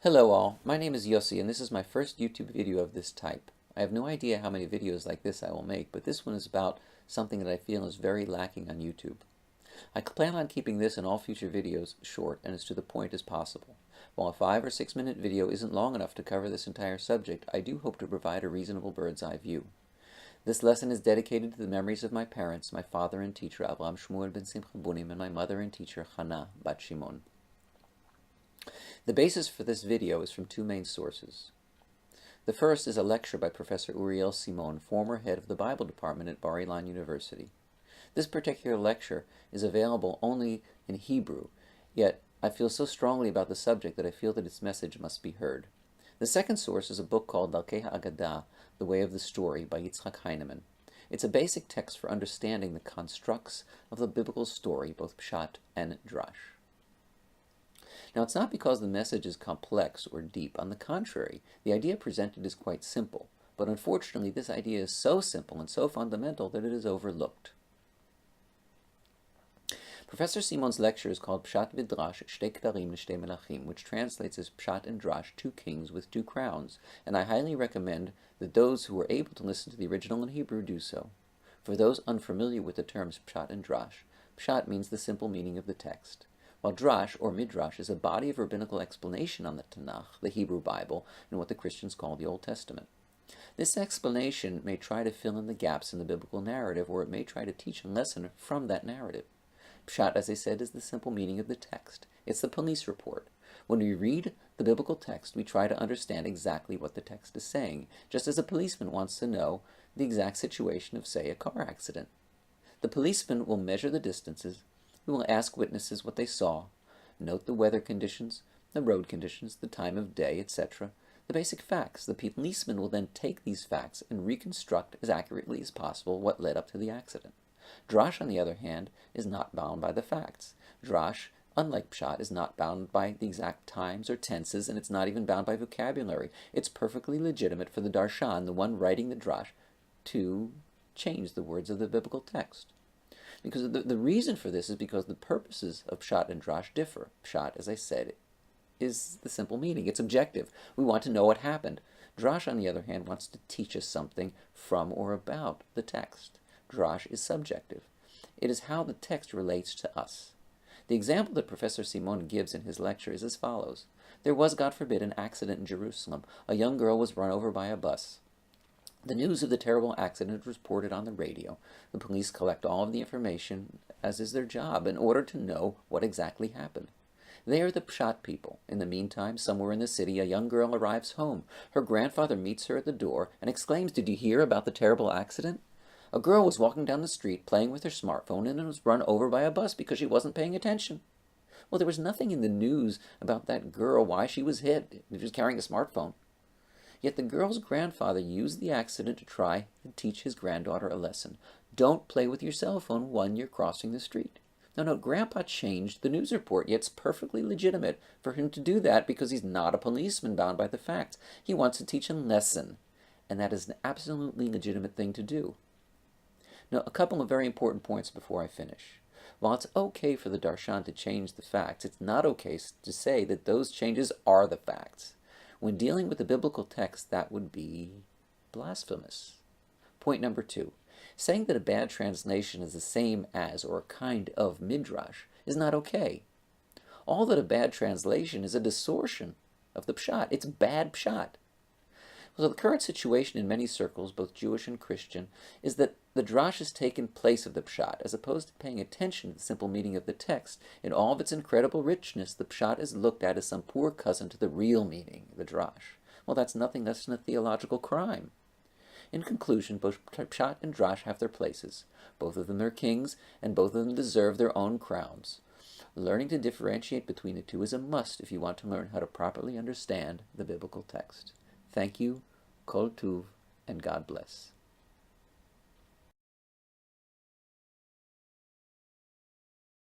Hello all, my name is Yossi and this is my first YouTube video of this type. I have no idea how many videos like this I will make, but this one is about something that I feel is very lacking on YouTube. I plan on keeping this and all future videos short and as to the point as possible. While a 5 or 6 minute video isn't long enough to cover this entire subject, I do hope to provide a reasonable bird's eye view. This lesson is dedicated to the memories of my parents, my father and teacher Avraham Shmuel ben Simcha Bunim, and my mother and teacher Hannah bat Shimon. The basis for this video is from two main sources. The first is a lecture by Professor Uriel Simon, former head of the Bible department at Bar Ilan University. This particular lecture is available only in Hebrew, yet I feel so strongly about the subject that I feel that its message must be heard. The second source is a book called Darkei HaAgadah, The Way of the Story, by Yitzhak Heinemann. It's a basic text for understanding the constructs of the biblical story, both Pshat and Drash. Now, it's not because the message is complex or deep. On the contrary, the idea presented is quite simple. But unfortunately, this idea is so simple and so fundamental that it is overlooked. Professor Simon's lecture is called Pshat v'Drash, Shtei Ktarim l'Shtei Melachim, which translates as Pshat and Drash, two kings with two crowns, and I highly recommend that those who are able to listen to the original in Hebrew do so. For those unfamiliar with the terms Pshat and Drash, Pshat means the simple meaning of the text, while Drash, or Midrash, is a body of rabbinical explanation on the Tanach, the Hebrew Bible, and what the Christians call the Old Testament. This explanation may try to fill in the gaps in the biblical narrative, or it may try to teach a lesson from that narrative. Pshat, as I said, is the simple meaning of the text. It's the police report. When we read the biblical text, we try to understand exactly what the text is saying, just as a policeman wants to know the exact situation of, say, a car accident. The policeman will measure the distances. We will ask witnesses what they saw, note the weather conditions, the road conditions, the time of day, etc., the basic facts. The policeman will then take these facts and reconstruct as accurately as possible what led up to the accident. Drash, on the other hand, is not bound by the facts. Drash, unlike Pshat, is not bound by the exact times or tenses, and it's not even bound by vocabulary. It's perfectly legitimate for the Darshan, the one writing the Drash, to change the words of the biblical text. Because the reason for this is because the purposes of Pshat and Drash differ. Pshat, as I said, is the simple meaning. It's objective. We want to know what happened. Drash, on the other hand, wants to teach us something from or about the text. Drash is subjective. It is how the text relates to us. The example that Professor Simon gives in his lecture is as follows. There was, God forbid, an accident in Jerusalem. A young girl was run over by a bus. The news of the terrible accident is reported on the radio. The police collect all of the information, as is their job, in order to know what exactly happened. They are the Pshat people. In the meantime, somewhere in the city, a young girl arrives home. Her grandfather meets her at the door and exclaims, "Did you hear about the terrible accident? A girl was walking down the street playing with her smartphone and was run over by a bus because she wasn't paying attention." Well, there was nothing in the news about that girl, why she was hit. She was carrying a smartphone. Yet the girl's grandfather used the accident to try and teach his granddaughter a lesson. Don't play with your cell phone when you're crossing the street. Now, note, Grandpa changed the news report, yet it's perfectly legitimate for him to do that because he's not a policeman bound by the facts. He wants to teach a lesson, and that is an absolutely legitimate thing to do. Now, a couple of very important points before I finish. While it's okay for the Darshan to change the facts, it's not okay to say that those changes are the facts. When dealing with the biblical text, that would be blasphemous. Point number 2. Saying that a bad translation is the same as or a kind of midrash is not okay. All that a bad translation is a distortion of the Pshat. It's bad Pshat. So the current situation in many circles, both Jewish and Christian, is that the Drash has taken place of the Pshat. As opposed to paying attention to the simple meaning of the text, in all of its incredible richness, the Pshat is looked at as some poor cousin to the real meaning, the Drash. Well, that's nothing less than a theological crime. In conclusion, both Pshat and Drash have their places. Both of them are kings, and both of them deserve their own crowns. Learning to differentiate between the two is a must if you want to learn how to properly understand the biblical text. Thank you, Kol Tuv, and God bless.